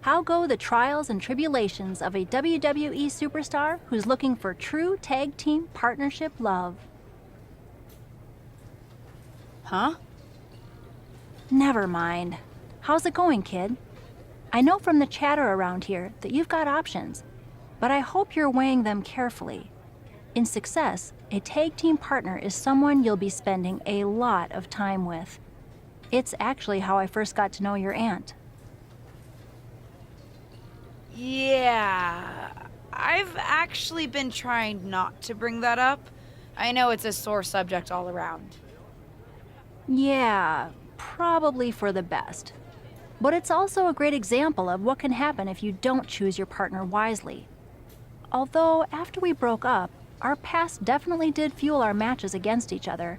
How go the trials and tribulations of a WWE superstar who's looking for true tag team partnership love? Huh? Never mind. How's it going, kid? I know from the chatter around here that you've got options, but I hope you're weighing them carefully. In success, a tag team partner is someone you'll be spending a lot of time with. It's actually how I first got to know your aunt. Yeah, I've actually been trying not to bring that up. I know it's a sore subject all around. Yeah, probably for the best. But it's also a great example of what can happen if you don't choose your partner wisely. Although, after we broke up, our past definitely did fuel our matches against each other.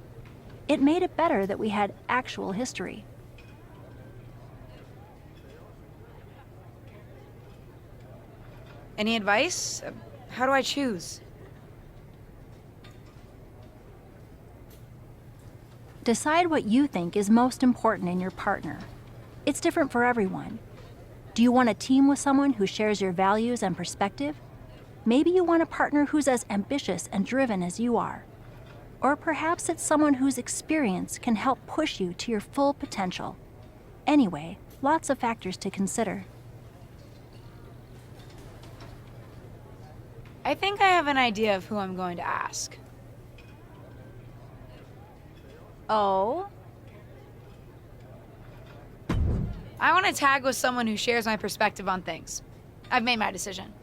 It made it better that we had actual history. Any advice? How do I choose? Decide what you think is most important in your partner. It's different for everyone. Do you want a team with someone who shares your values and perspective? Maybe you want a partner who's as ambitious and driven as you are. Or perhaps it's someone whose experience can help push you to your full potential. Anyway, lots of factors to consider. I think I have an idea of who I'm going to ask. Oh? I want to tag with someone who shares my perspective on things. I've made my decision.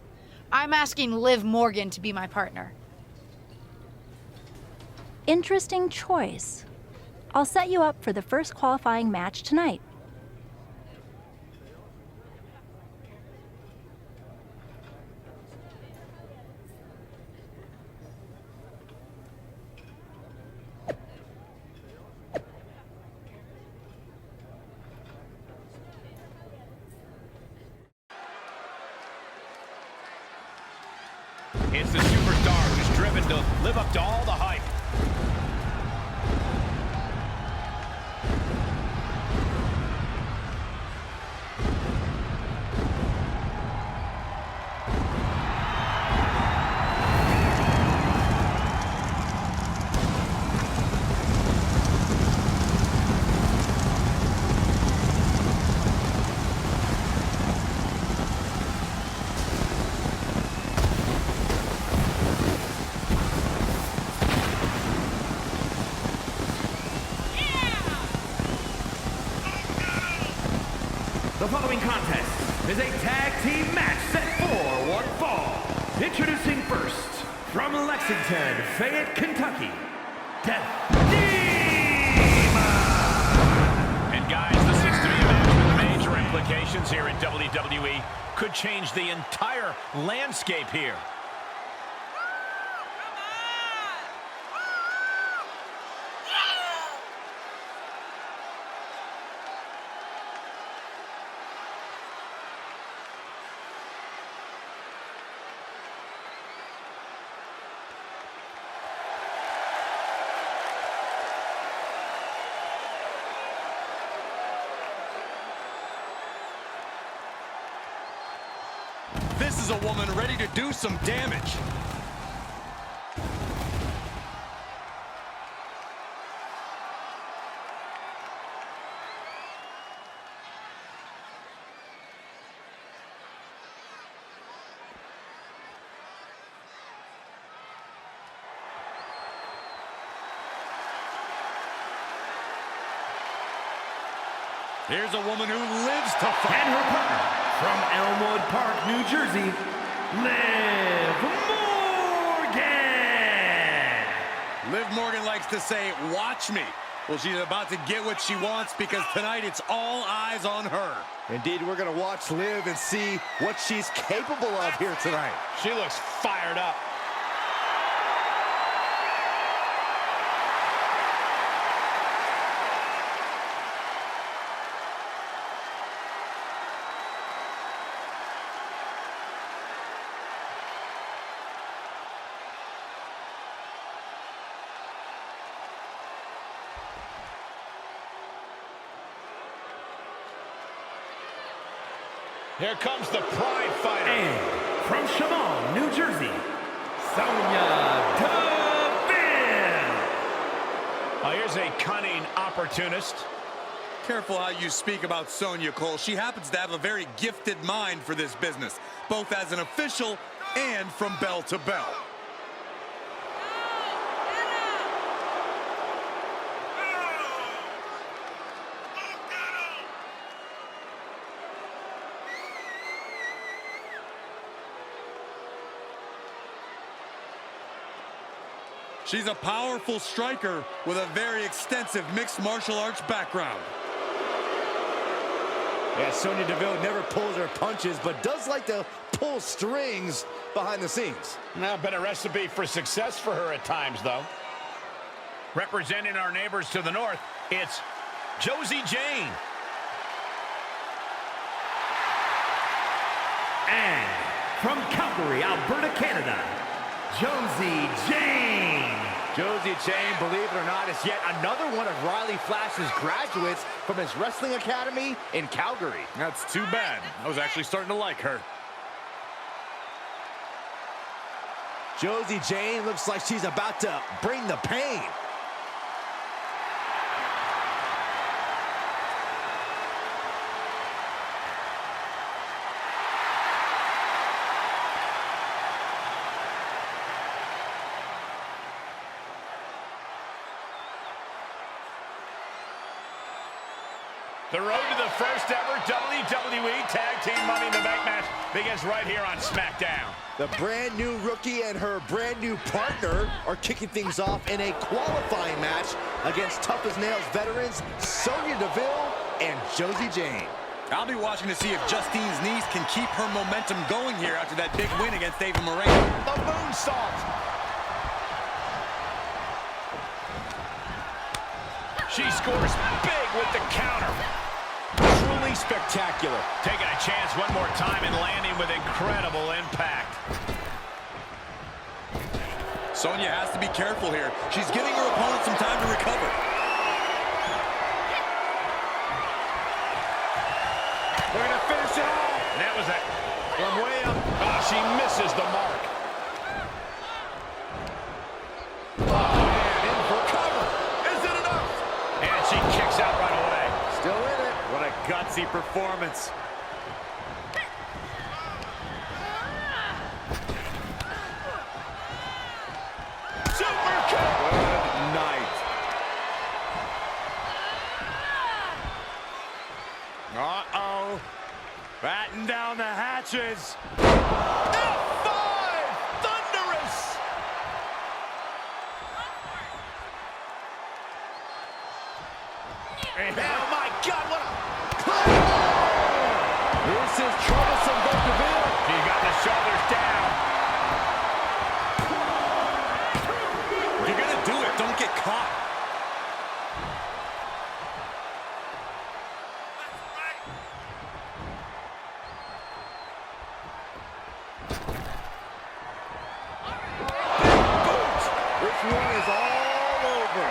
I'm asking Liv Morgan to be my partner. Interesting choice. I'll set you up for the first qualifying match tonight. It's the superstar who's driven to live up to all the hype. The following contest is a tag team match set for one fall. Introducing first, from Lexington, Fayette, Kentucky, Death Demon! And guys, this seems to be a match with major implications here in WWE. Could change the entire landscape here. This is a woman ready to do some damage. Here's a woman who lives to fight. And her partner, from Elmwood Park, New Jersey, Liv Morgan! Liv Morgan likes to say, watch me. Well, she's about to get what she wants because tonight it's all eyes on her. Indeed, we're going to watch Liv and see what she's capable of here tonight. She looks fired up. Here comes the Pride Fighter. And from Chemung, New Jersey, Sonya Deville. Oh, here's a cunning opportunist. Careful how you speak about Sonya, Cole. She happens to have a very gifted mind for this business, both as an official and from bell to bell. She's a powerful striker with a very extensive mixed martial arts background. Yeah, Sonya Deville never pulls her punches, but does like to pull strings behind the scenes. Now, been a recipe for success for her at times, though. Representing our neighbors to the north, it's Josie Jane. And from Calgary, Alberta, Canada, Josie Jane. Josie Jane, believe it or not, is yet another one of Riley Flash's graduates from his wrestling academy in Calgary. That's too bad. I was actually starting to like her. Josie Jane looks like she's about to bring the pain. The road to the first ever WWE Tag Team Money in the Bank match begins right here on SmackDown. The brand new rookie and her brand new partner are kicking things off in a qualifying match against tough as nails veterans Sonya Deville and Josie Jane. I'll be watching to see if Justine's knees can keep her momentum going here after that big win against Ava Moreno. The moonsault. She scores big with the counter. Truly spectacular. Taking a chance one more time and landing with incredible impact. Sonya has to be careful here. She's giving her opponent some time to recover. We're going to finish it off. And that was it. From way up. Oh, she misses the mark. She kicks out right away. Still in it. What a gutsy performance. Super kick. Good night. Uh-oh. Batten down the hatches. F5! Thunderous! Oh my God, what a This is troublesome for Deville. She's got the shoulders down. If you're gonna do it, don't get caught. This one is all over.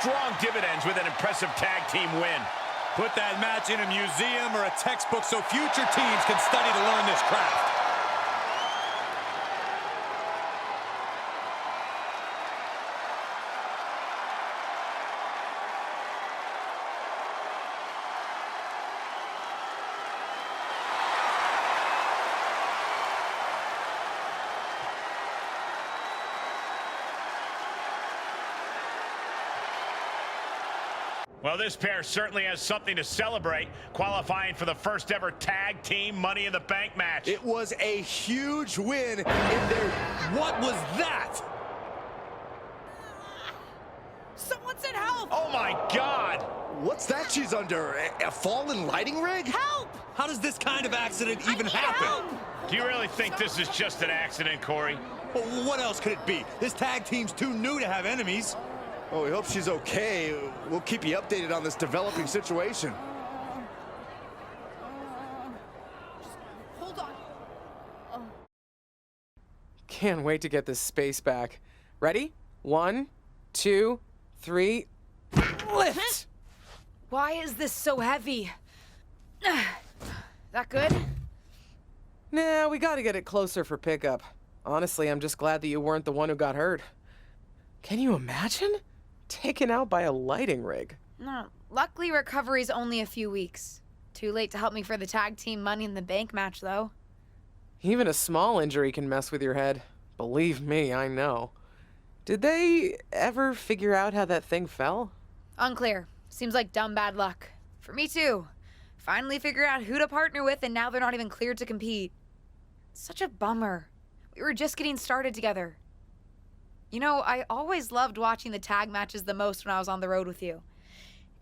Strong dividends with an impressive tag team win. Put that match in a museum or a textbook so future teams can study to learn this craft. Well, this pair certainly has something to celebrate, qualifying for the first ever tag team Money in the Bank match. It was a huge win in their... What was that? Someone said help! Oh my God! What's that she's under? A fallen lighting rig? Help! How does this kind of accident even happen? Help! Do you really think this is just an accident, Corey? Well, what else could it be? This tag team's too new to have enemies. Oh, we hope she's okay. We'll keep you updated on this developing situation. Hold on. Can't wait to get this space back. Ready? 1, 2, 3, lift! Why is this so heavy? That good? Nah, we gotta get it closer for pickup. Honestly, I'm just glad that you weren't the one who got hurt. Can you imagine? Taken out by a lighting rig. No, luckily recovery's only a few weeks. Too late to help me for the tag team Money in the Bank match, though. Even a small injury can mess with your head. Believe me, I know. Did they ever figure out how that thing fell? Unclear. Seems like dumb bad luck. For me, too. Finally figured out who to partner with, and now they're not even cleared to compete. It's such a bummer. We were just getting started together. You know, I always loved watching the tag matches the most when I was on the road with you.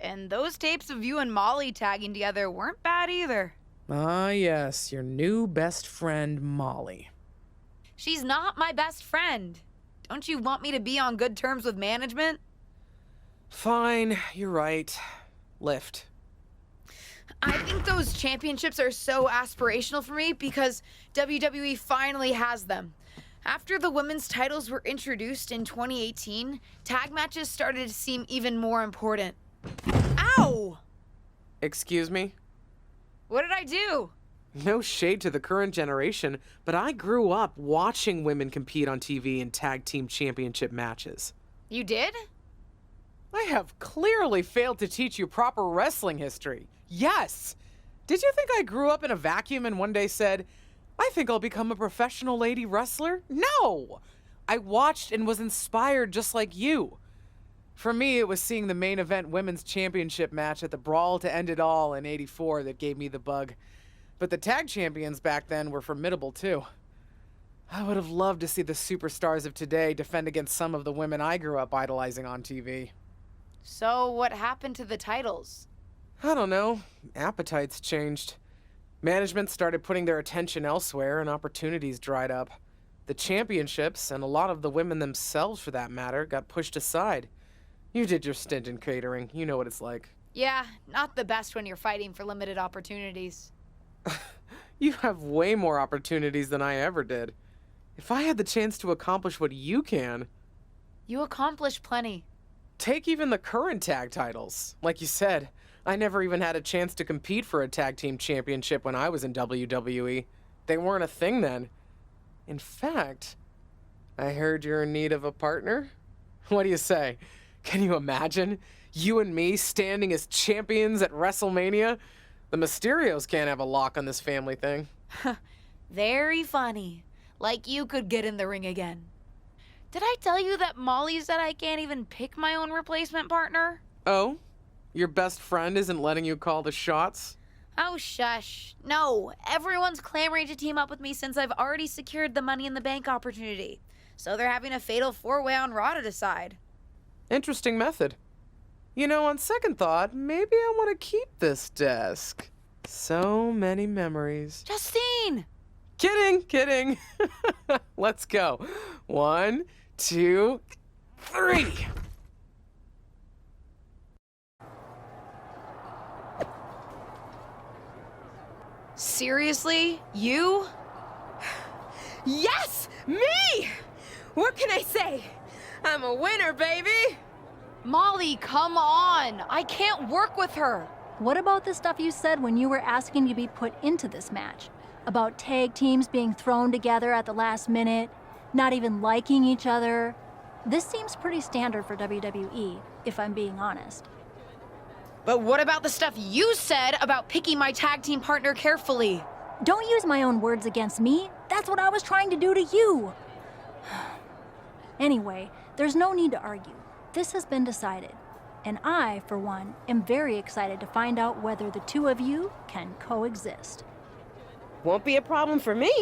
And those tapes of you and Molly tagging together weren't bad either. Ah, yes, your new best friend, Molly. She's not my best friend. Don't you want me to be on good terms with management? Fine, you're right. Lift. I think those championships are so aspirational for me because WWE finally has them. After the women's titles were introduced in 2018, tag matches started to seem even more important. Ow! Excuse me? What did I do? No shade to the current generation, but I grew up watching women compete on TV in tag team championship matches. You did? I have clearly failed to teach you proper wrestling history. Yes! Did you think I grew up in a vacuum and one day said, I think I'll become a professional lady wrestler? No! I watched and was inspired just like you. For me, it was seeing the main event women's championship match at the Brawl to End It All in '84 that gave me the bug. But the tag champions back then were formidable too. I would have loved to see the superstars of today defend against some of the women I grew up idolizing on TV. So what happened to the titles? I don't know. Appetites changed. Management started putting their attention elsewhere and opportunities dried up. The championships, and a lot of the women themselves for that matter, got pushed aside. You did your stint in catering. You know what it's like. Yeah, not the best when you're fighting for limited opportunities. You have way more opportunities than I ever did. If I had the chance to accomplish what you can... You accomplished plenty. Take even the current tag titles. Like you said, I never even had a chance to compete for a tag team championship when I was in WWE. They weren't a thing then. In fact, I heard you're in need of a partner? What do you say? Can you imagine? You and me standing as champions at WrestleMania? The Mysterios can't have a lock on this family thing. Very funny. Like you could get in the ring again. Did I tell you that Molly said I can't even pick my own replacement partner? Oh? Your best friend isn't letting you call the shots? Oh, shush. No, everyone's clamoring to team up with me since I've already secured the Money in the Bank opportunity. So they're having a fatal four-way on Raw to decide. Interesting method. You know, on second thought, maybe I want to keep this desk. So many memories. Justine! Kidding. Let's go. 1, 2, 3. Seriously? You? Yes! Me! What can I say? I'm a winner, baby! Molly, come on! I can't work with her! What about the stuff you said when you were asking to be put into this match? About tag teams being thrown together at the last minute, not even liking each other? This seems pretty standard for WWE, if I'm being honest. But what about the stuff you said about picking my tag team partner carefully? Don't use my own words against me. That's what I was trying to do to you. Anyway, there's no need to argue. This has been decided. And I, for one, am very excited to find out whether the two of you can coexist. Won't be a problem for me.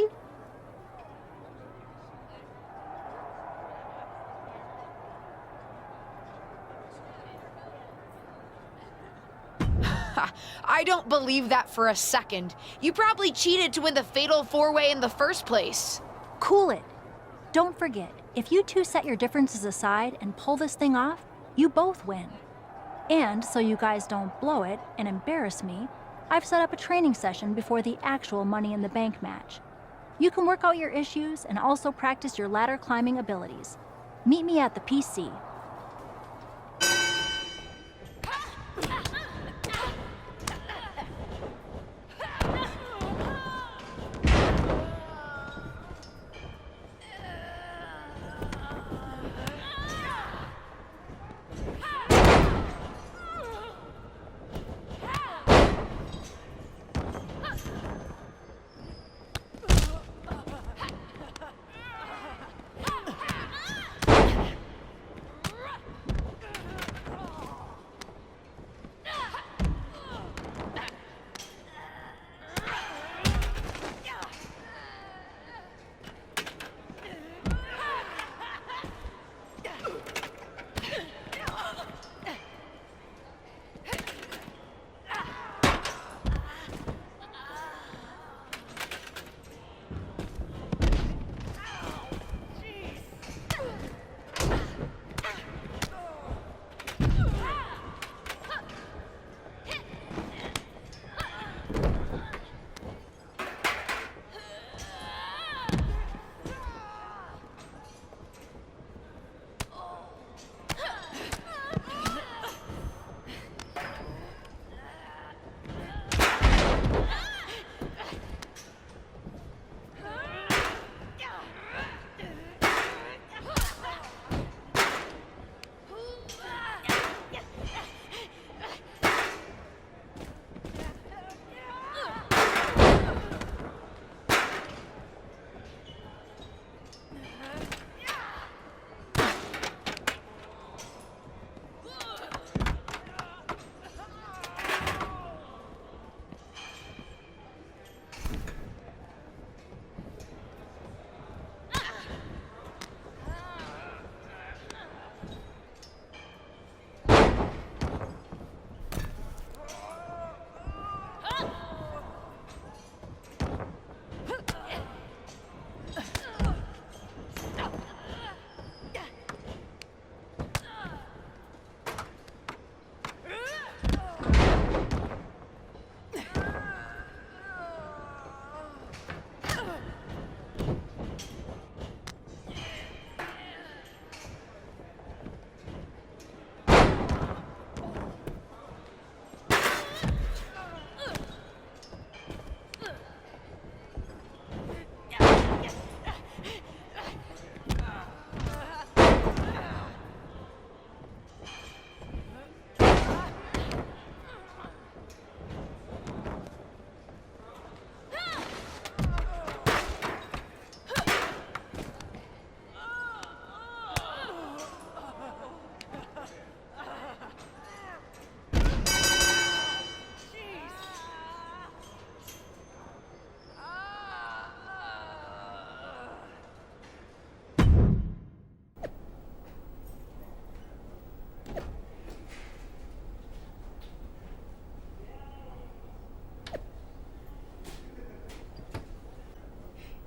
I don't believe that for a second. You probably cheated to win the fatal four-way in the first place. Cool it. Don't forget, if you two set your differences aside and pull this thing off, You both win. And so you guys don't blow it and embarrass me, I've set up a training session before the actual Money in the Bank match. You can work out your issues and also practice your ladder climbing abilities. Meet me at the PC.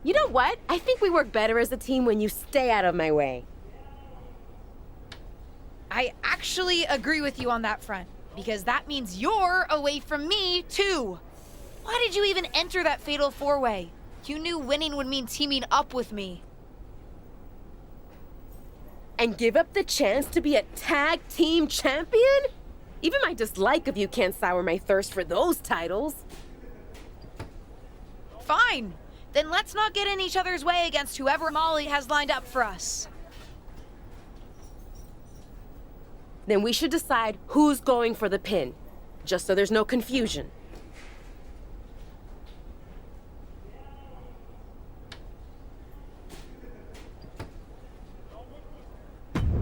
You know what? I think we work better as a team when you stay out of my way. I actually agree with you on that front, because that means you're away from me, too. Why did you even enter that fatal four-way? You knew winning would mean teaming up with me. And give up the chance to be a tag team champion? Even my dislike of you can't sour my thirst for those titles. Fine. Then let's not get in each other's way against whoever Molly has lined up for us. Then we should decide who's going for the pin, just so there's no confusion.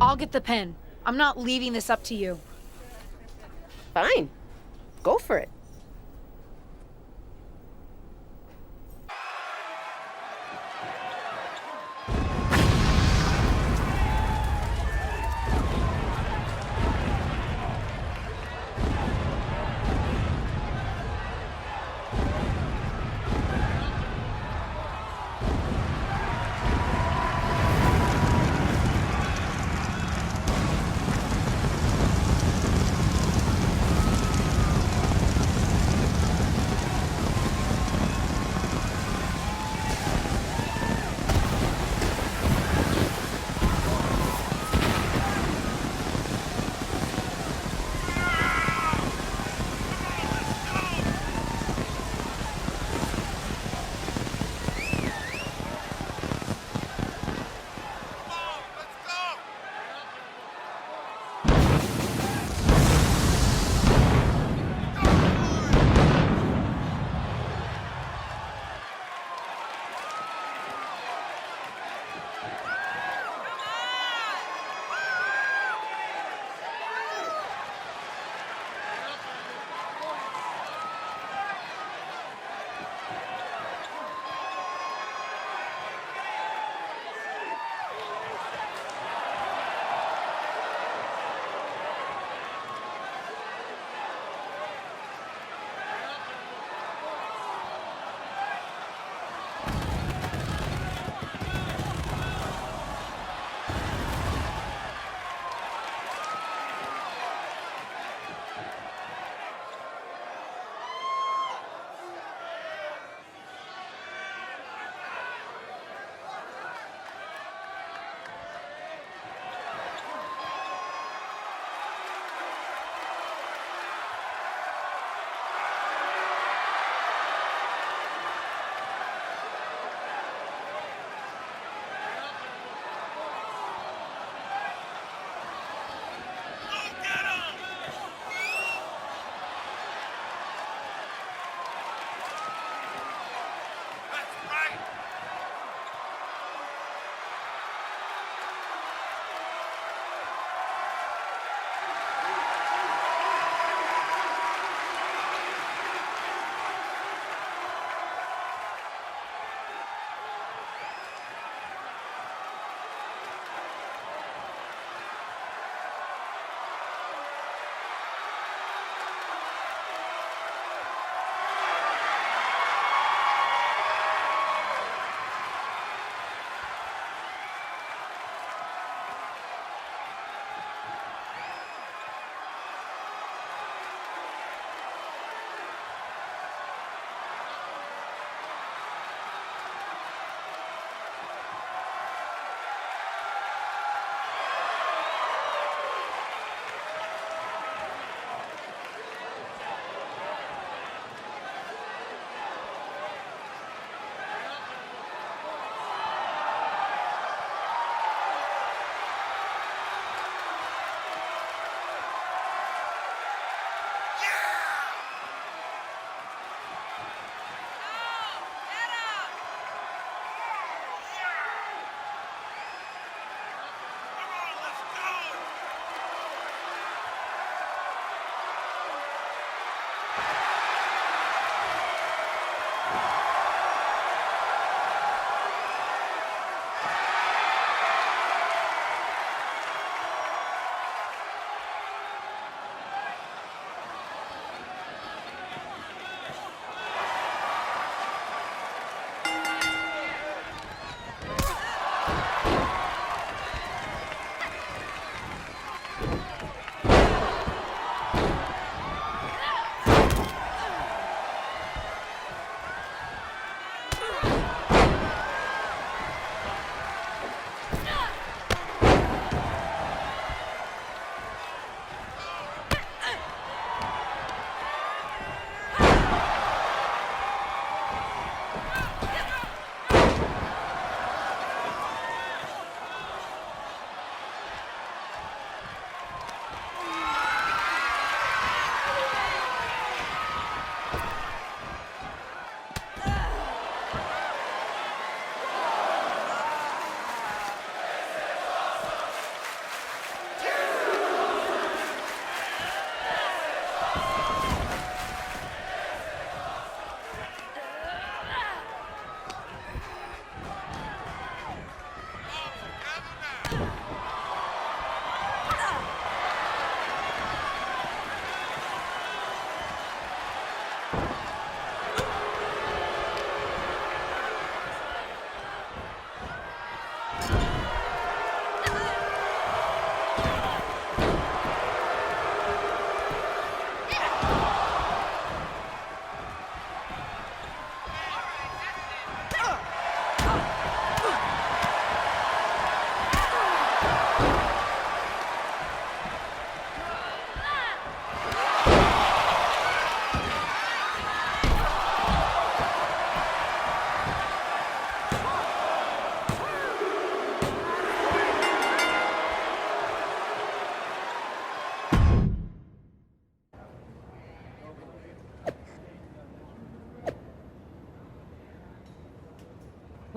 I'll get the pin. I'm not leaving this up to you. Fine. Go for it.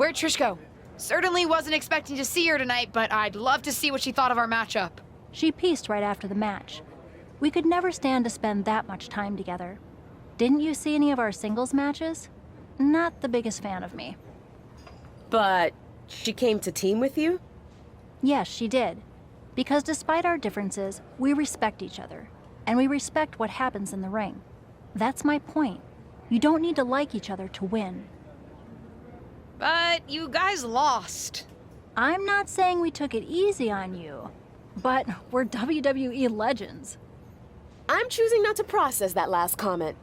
Where'd Trish go? Certainly wasn't expecting to see her tonight, but I'd love to see what she thought of our matchup. She pieced right after the match. We could never stand to spend that much time together. Didn't you see any of our singles matches? Not the biggest fan of me. But she came to team with you? Yes, she did. Because despite our differences, we respect each other. And we respect what happens in the ring. That's my point. You don't need to like each other to win. But you guys lost. I'm not saying we took it easy on you, but we're WWE legends. I'm choosing not to process that last comment.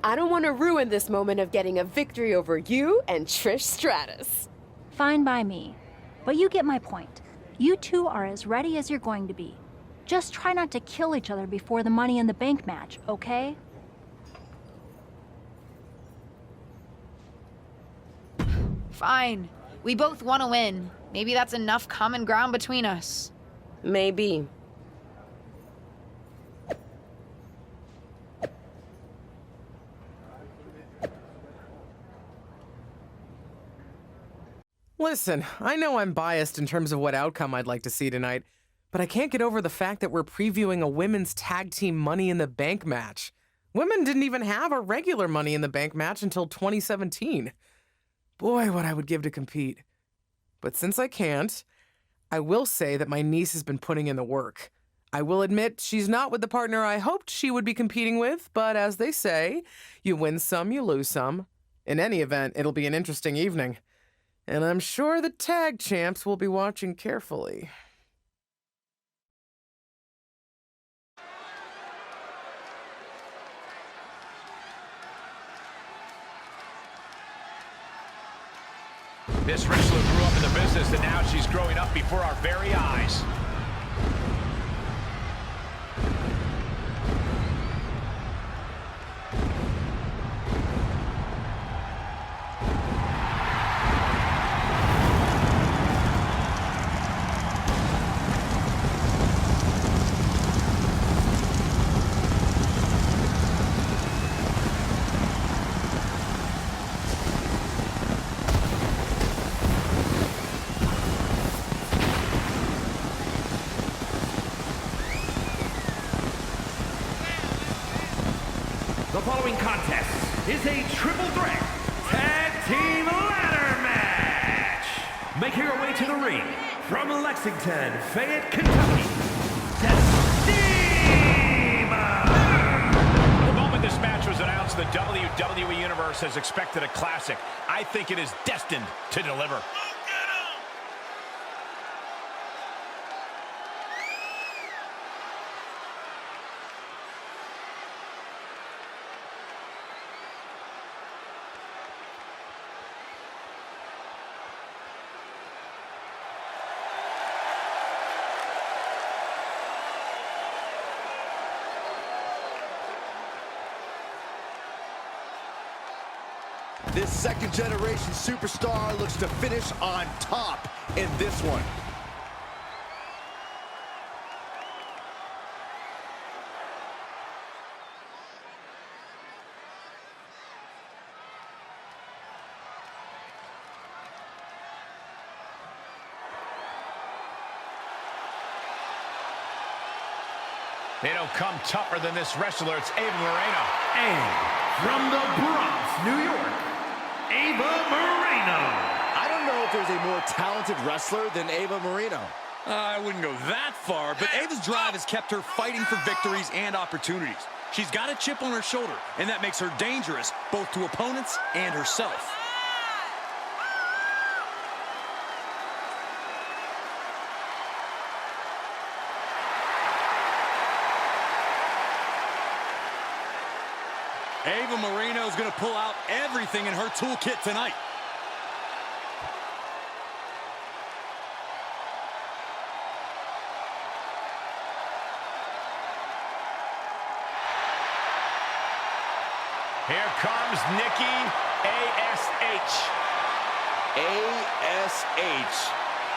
I don't want to ruin this moment of getting a victory over you and Trish Stratus. Fine by me. But you get my point. You two are as ready as you're going to be. Just try not to kill each other before the Money in the Bank match, okay? Fine. We both want to win. Maybe that's enough common ground between us. Maybe. Listen, I know I'm biased in terms of what outcome I'd like to see tonight, but I can't get over the fact that we're previewing a women's tag team Money in the Bank match. Women didn't even have a regular Money in the Bank match until 2017. Boy, what I would give to compete. But since I can't, I will say that my niece has been putting in the work. I will admit she's not with the partner I hoped she would be competing with, but as they say, you win some, you lose some. In any event, it'll be an interesting evening. And I'm sure the tag champs will be watching carefully. This wrestler grew up in the business, and now she's growing up before our very eyes. The following contest is a triple threat tag team ladder match. Making her way to the ring from Lexington, Fayette, Kentucky, The moment this match was announced, the WWE Universe has expected a classic. I think it is destined to deliver. This second-generation superstar looks to finish on top in this one. They don't come tougher than this wrestler. It's Ava Moreno. And from the Bronx, New York, Ava Moreno. I don't know if there's a more talented wrestler than Ava Moreno. I wouldn't go that far, but Ava's drive has kept her fighting for victories and opportunities. She's got a chip on her shoulder, and that makes her dangerous both to opponents and herself. Ava Moreno is going to pull out everything in her toolkit tonight. Here comes Nikki A.S.H. A.S.H.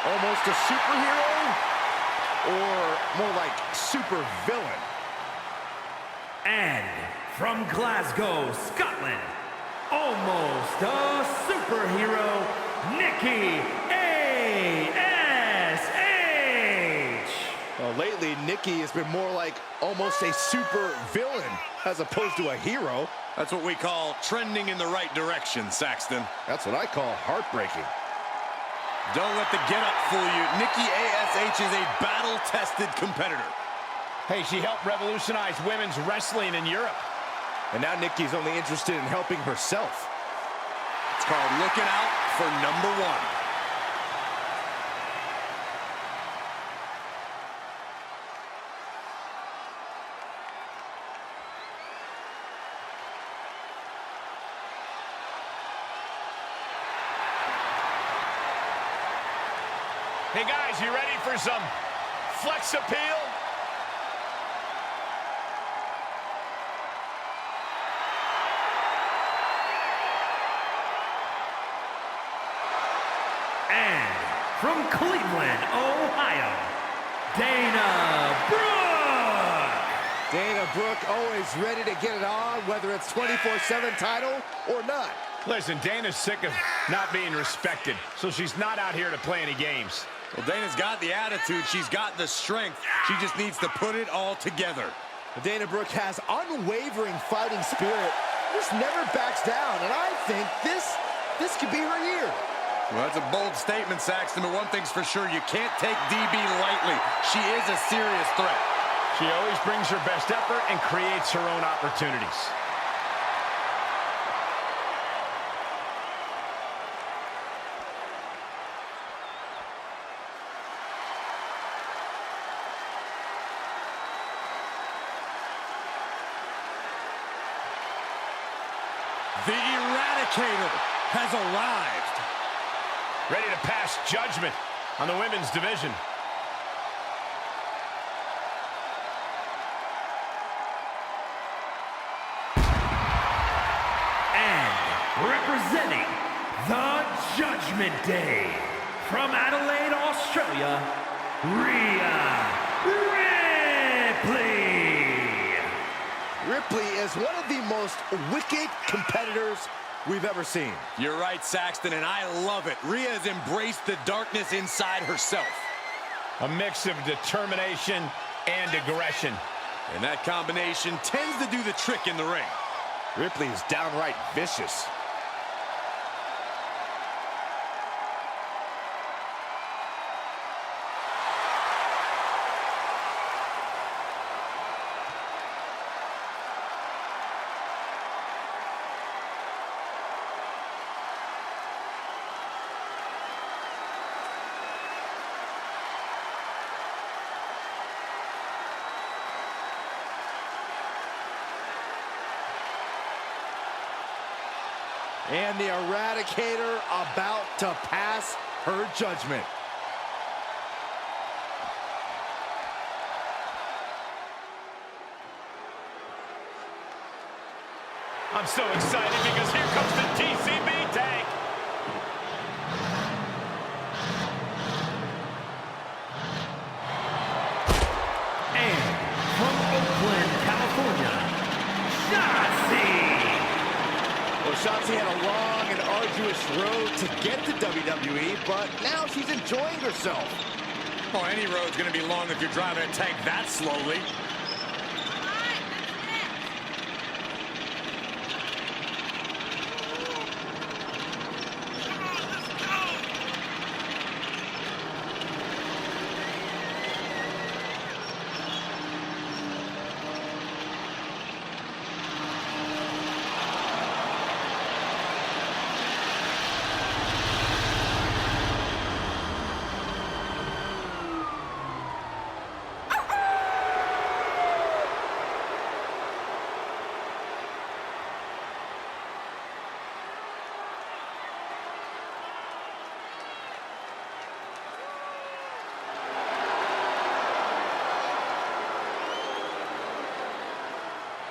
Almost a superhero? Or more like super villain? And from Glasgow, Scotland, almost a superhero, Nikki A.S.H. Well, lately, Nikki has been more like almost a super villain as opposed to a hero. That's what we call trending in the right direction, Saxton. That's what I call heartbreaking. Don't let the get-up fool you. Nikki A.S.H. is a battle-tested competitor. Hey, she helped revolutionize women's wrestling in Europe. And now Nikki's only interested in helping herself. It's called looking out for number one. Hey guys, you ready for some flex appeal? And from Cleveland, Ohio, Dana Brooke. Dana Brooke always ready to get it on, whether it's 24/7 title or not. Listen, Dana's sick of not being respected, so she's not out here to play any games. Well, Dana's got the attitude. She's got the strength. She just needs to put it all together. Dana Brooke has unwavering fighting spirit, just never backs down, and I think this could be her year. Well, that's a bold statement, Saxton, but one thing's for sure, you can't take DB lightly. She is a serious threat. She always brings her best effort and creates her own opportunities. The Eradicator has arrived. Ready to pass judgment on the women's division. And representing the Judgment Day, from Adelaide, Australia, Rhea Ripley. Ripley is one of the most wicked competitors we've ever seen. You're right, Saxton, and I love it. Rhea has embraced the darkness inside herself. A mix of determination and aggression. And that combination tends to do the trick in the ring. Ripley is downright vicious. And the Eradicator about to pass her judgment. I'm so excited because here comes the TCB tank. And from Oakland, California, Shotzi. Well, Shotzi had a long and arduous road to get to WWE, but now she's enjoying herself. Oh, any road's going to be long if you're driving a tank that slowly.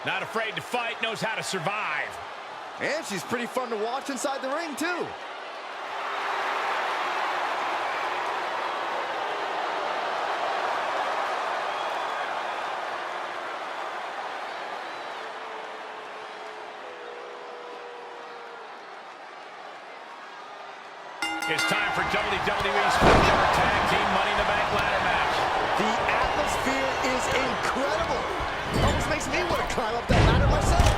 Not afraid to fight, knows how to survive. And she's pretty fun to watch inside the ring, too. It's time for WWE's first ever tag team Money in the Bank ladder match. The atmosphere is incredible. Almost makes me want to climb up that ladder myself.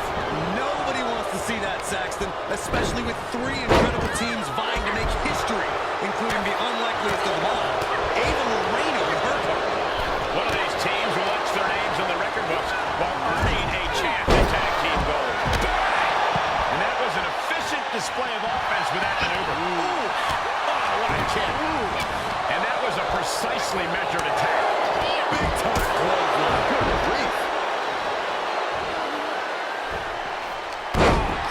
Nobody wants to see that, Saxton, especially with three incredible teams vying to make history, including the unlikeliest of them all, Ava Moreno and her partner. One of these teams will watch their names on the record books while earning a chance at tag team gold. And that was an efficient display of offense with that maneuver. Ooh. Oh, what a kick. Ooh. And that was a precisely measured attack. Big time clothesline. Good grief.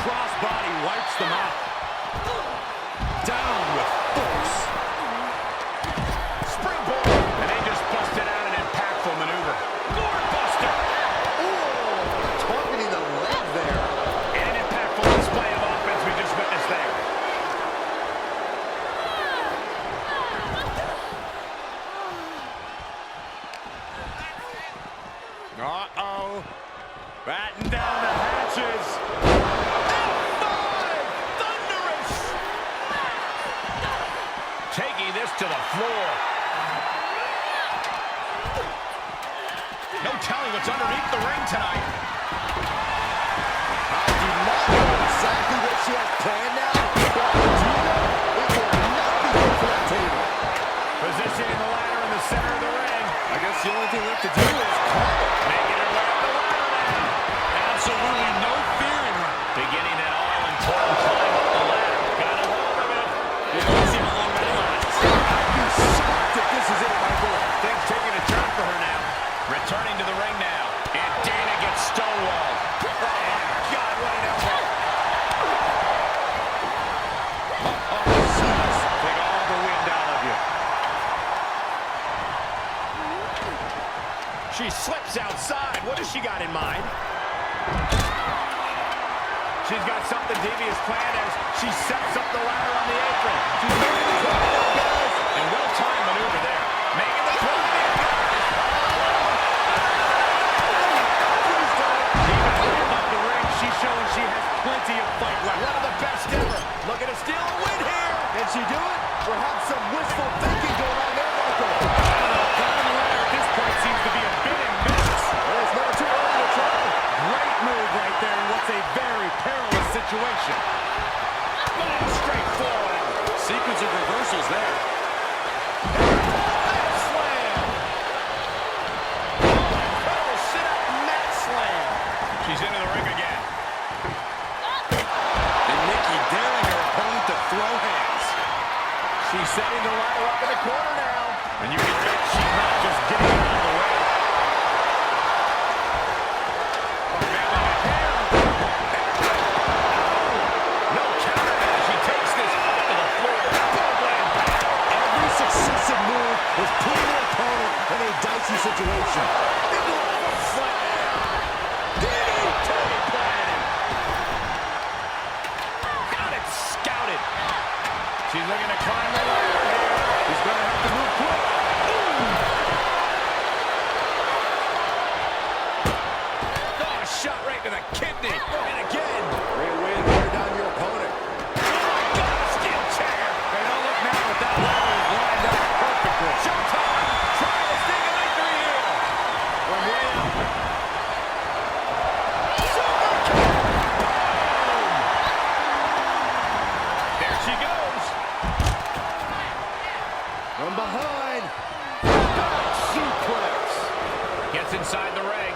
Crossbody wipes them out. Down with force. Springboard. And they just busted out an impactful maneuver. Gourd-buster. Ooh, targeting the leg there. And an impactful display of offense we just witnessed there. Uh-oh. Batten down the hatches. F5! Thunderous! Taking this to the floor. No telling what's underneath the ring tonight. I do not know exactly what she has planned now, but I do know it will not be good for that table. Positioning the ladder in the center of the ring. I guess the only thing left to do is call it. Making her way up the ladder now. Absolutely no fear in her. Beginning that all-important climb up the ladder. Got a hold of it. We'll see how long that lasts. I'd be shocked if this is it, Michael. Things taking a turn for her now. Returning to the ring now. And Dana gets stonewalled. Oh, God, what an elbow. Oh, jeez. Take all the wind out of you. She slips outside. What has she got in mind? She's got something devious planned as she sets up the ladder on the apron. She's making the climb now, guys. And well-timed maneuver there. Making the climb. She's showing she has plenty of fight left. One of the best ever. Looking to steal a win here. Can she do it? Perhaps some wishful thinking going on there, Michael. Climbing the ladder at this point seems to be a bit in minutes. Well, it's never too early to try. Great move right there in what's a very perilous situation. Oh, straight forward. Sequence of reversals there. Mat slam. Oh, incredible sit-up mat slam. She's into the ring again. And Nikki daring her opponent to throw hands. She's setting the ladder up in the corner now. And you can bet she's not just getting out of the way. Bailing ahead. No counter as she takes this up to the floor. Every successive move is putting her opponent in a dicey situation. Into a foot slam. DDT planted. Got it scouted. She's looking to climb the ladder here. She's going to have to move quick. Oh, a shot right to the kidney. And again. Great way to wear down your opponent. Oh, my God, steel chair. They don't look now, but that ladder is lined up perfectly. Showtime. Trying to sneak a victory here. From way up. Super kick. Boom. There she goes. From behind. Suplex. Gets inside the ring.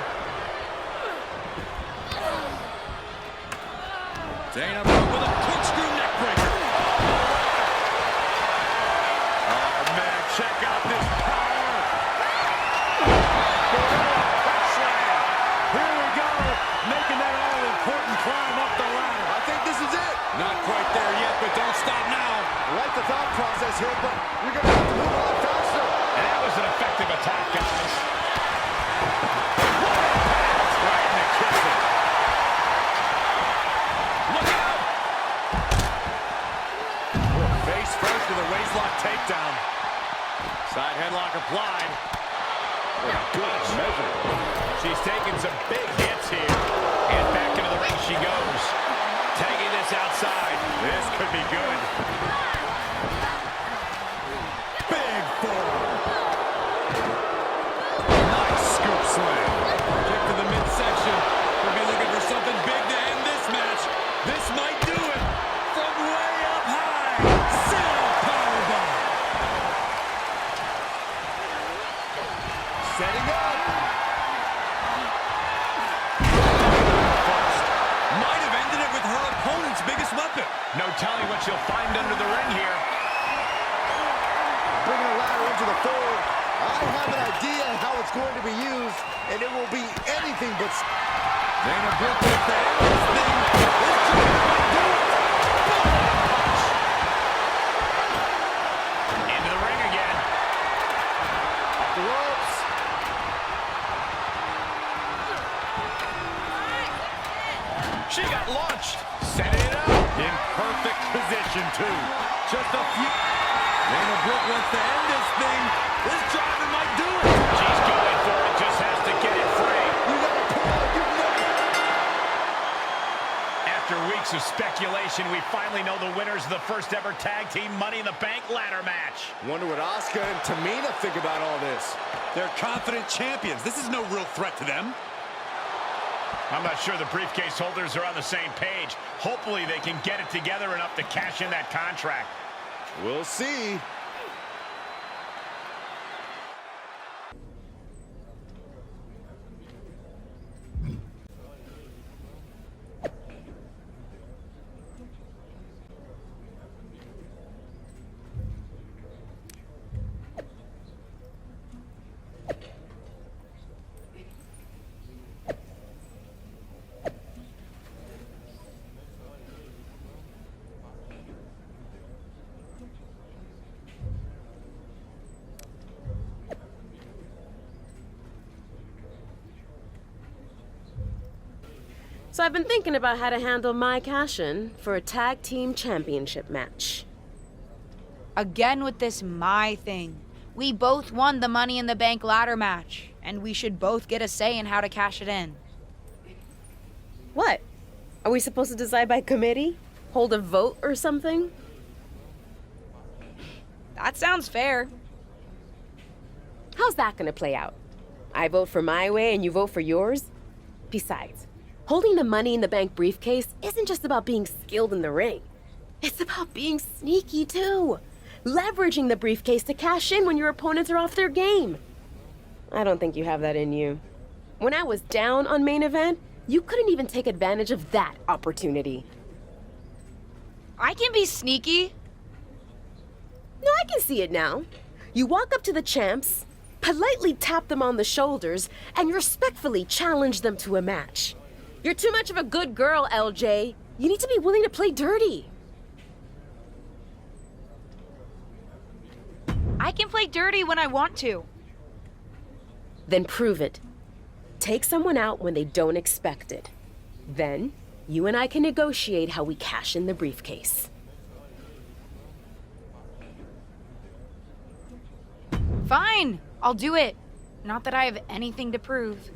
Dana Brooke with a corkscrew neck breaker. Oh, man, check out this power. Slam. Here we go, making that all-important climb up the ladder. I think this is it. Not quite there yet, but don't stop now. I like the thought process here, but you're going to have to move a lot faster. And that was an effective attack, guys. That's right in the kissing. Look out! Face first with a waistlock takedown. Side headlock applied. Good measure. She's taking some big hits here. And back into the ring she goes. Tagging this outside. This could be good. what you'll find under the ring here. Bringing a ladder into the fold. I have an idea how it's going to be used, and it will be anything but... Dana Brooke with the end of this thing. This job might do it. Into the ring again. Off the ropes. She got launched. Setting it up. In perfect position, too. Just a few... Dana Brooke wants to end this thing. This driver might do it. She's going for it. Just has to get it free. You gotta pull out your neck. After weeks of speculation, we finally know the winners of the first ever tag team Money in the Bank ladder match. Wonder what Asuka and Tamina think about all this. They're confident champions. This is no real threat to them. I'm not sure the briefcase holders are on the same page. Hopefully they can get it together enough to cash in that contract. We'll see. So I've been thinking about how to handle my cash-in for a tag team championship match. Again with this my thing. We both won the Money in the Bank ladder match, and we should both get a say in how to cash it in. What? Are we supposed to decide by committee? Hold a vote or something? That sounds fair. How's that gonna play out? I vote for my way and you vote for yours? Besides, holding the Money in the Bank briefcase isn't just about being skilled in the ring. It's about being sneaky too. Leveraging the briefcase to cash in when your opponents are off their game. I don't think you have that in you. When I was down on main event, you couldn't even take advantage of that opportunity. I can be sneaky. No, I can see it now. You walk up to the champs, politely tap them on the shoulders, and respectfully challenge them to a match. You're too much of a good girl, LJ. You need to be willing to play dirty. I can play dirty when I want to. Then prove it. Take someone out when they don't expect it. Then, you and I can negotiate how we cash in the briefcase. Fine, I'll do it. Not that I have anything to prove.